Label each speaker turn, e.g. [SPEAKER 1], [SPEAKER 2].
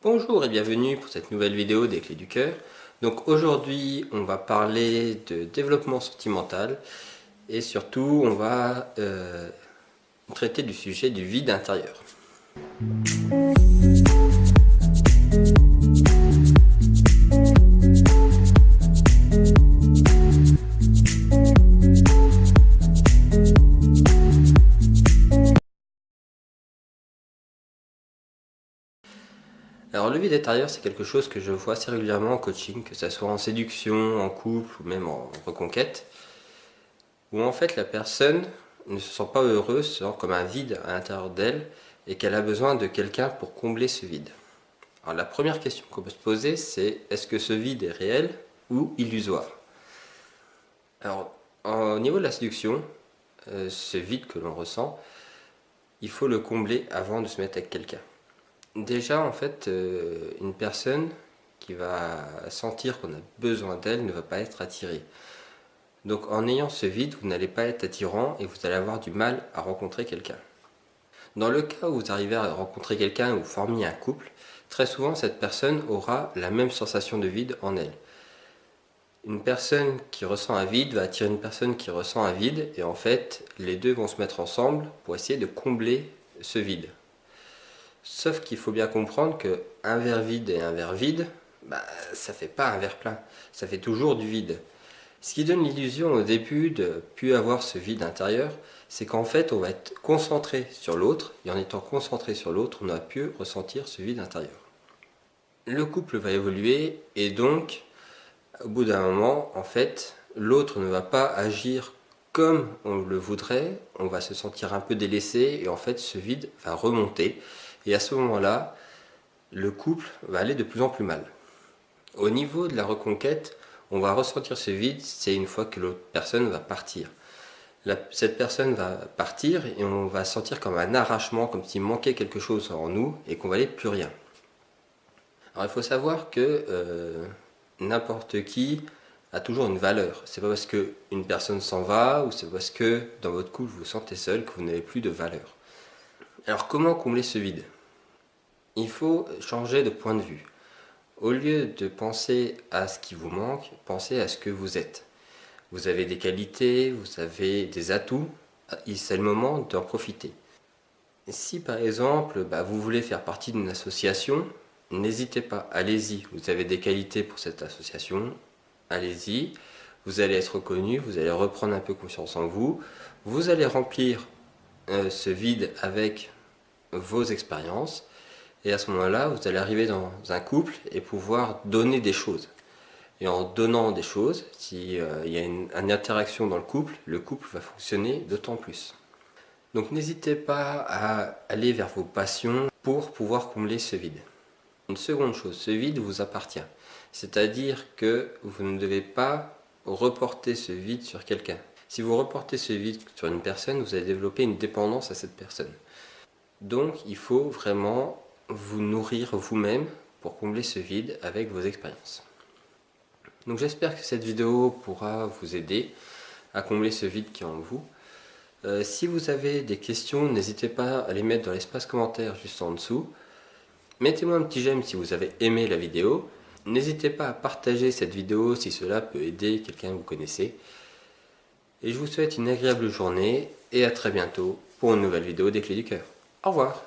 [SPEAKER 1] Bonjour et bienvenue pour cette nouvelle vidéo des Clés du Cœur. Donc aujourd'hui on va parler de développement sentimental et surtout on va traiter du sujet du vide intérieur. Alors le vide intérieur, c'est quelque chose que je vois assez régulièrement en coaching, que ce soit en séduction, en couple ou même en reconquête, où en fait la personne ne se sent pas heureuse, se sent comme un vide à l'intérieur d'elle et qu'elle a besoin de quelqu'un pour combler ce vide. Alors la première question qu'on peut se poser, c'est est-ce que ce vide est réel ou illusoire? Alors au niveau de la séduction, ce vide que l'on ressent, il faut le combler avant de se mettre avec quelqu'un. Déjà, en fait, une personne qui va sentir qu'on a besoin d'elle ne va pas être attirée. Donc en ayant ce vide, vous n'allez pas être attirant et vous allez avoir du mal à rencontrer quelqu'un. Dans le cas où vous arrivez à rencontrer quelqu'un ou vous formez un couple, très souvent cette personne aura la même sensation de vide en elle. Une personne qui ressent un vide va attirer une personne qui ressent un vide et en fait les deux vont se mettre ensemble pour essayer de combler ce vide. Sauf qu'il faut bien comprendre qu'un verre vide et un verre vide, ça fait pas un verre plein, ça fait toujours du vide. Ce qui donne l'illusion au début de plus avoir ce vide intérieur, c'est qu'en fait on va être concentré sur l'autre, et en étant concentré sur l'autre, on a pu ressentir ce vide intérieur. Le couple va évoluer, et donc, au bout d'un moment, en fait, l'autre ne va pas agir comme on le voudrait, on va se sentir un peu délaissé, et en fait ce vide va remonter, et à ce moment-là, le couple va aller de plus en plus mal. Au niveau de la reconquête, on va ressentir ce vide, c'est une fois que l'autre personne va partir. Cette personne va partir et on va sentir comme un arrachement, comme s'il manquait quelque chose en nous et qu'on valait plus rien. Alors il faut savoir que n'importe qui a toujours une valeur. C'est pas parce qu'une personne s'en va ou c'est parce que dans votre couple vous vous sentez seul que vous n'avez plus de valeur. Alors comment combler ce vide? Il faut changer de point de vue. Au lieu de penser à ce qui vous manque, pensez à ce que vous êtes. Vous avez des qualités, vous avez des atouts, c'est le moment d'en profiter. Si par exemple vous voulez faire partie d'une association, n'hésitez pas, allez-y. Vous avez des qualités pour cette association, allez-y. Vous allez être reconnu, vous allez reprendre un peu confiance en vous. Vous allez remplir ce vide avec vos expériences. Et à ce moment-là, vous allez arriver dans un couple et pouvoir donner des choses. Et en donnant des choses, s'il y a une interaction dans le couple va fonctionner d'autant plus. Donc n'hésitez pas à aller vers vos passions pour pouvoir combler ce vide. Une seconde chose, ce vide vous appartient. C'est-à-dire que vous ne devez pas reporter ce vide sur quelqu'un. Si vous reportez ce vide sur une personne, vous allez développer une dépendance à cette personne. Donc il faut vraiment vous nourrir vous-même pour combler ce vide avec vos expériences. Donc j'espère que cette vidéo pourra vous aider à combler ce vide qui est en vous. Si vous avez des questions, n'hésitez pas à les mettre dans l'espace commentaire juste en dessous. Mettez-moi un petit j'aime si vous avez aimé la vidéo. N'hésitez pas à partager cette vidéo si cela peut aider quelqu'un que vous connaissez. Et je vous souhaite une agréable journée et à très bientôt pour une nouvelle vidéo des Clés du Cœur. Au revoir.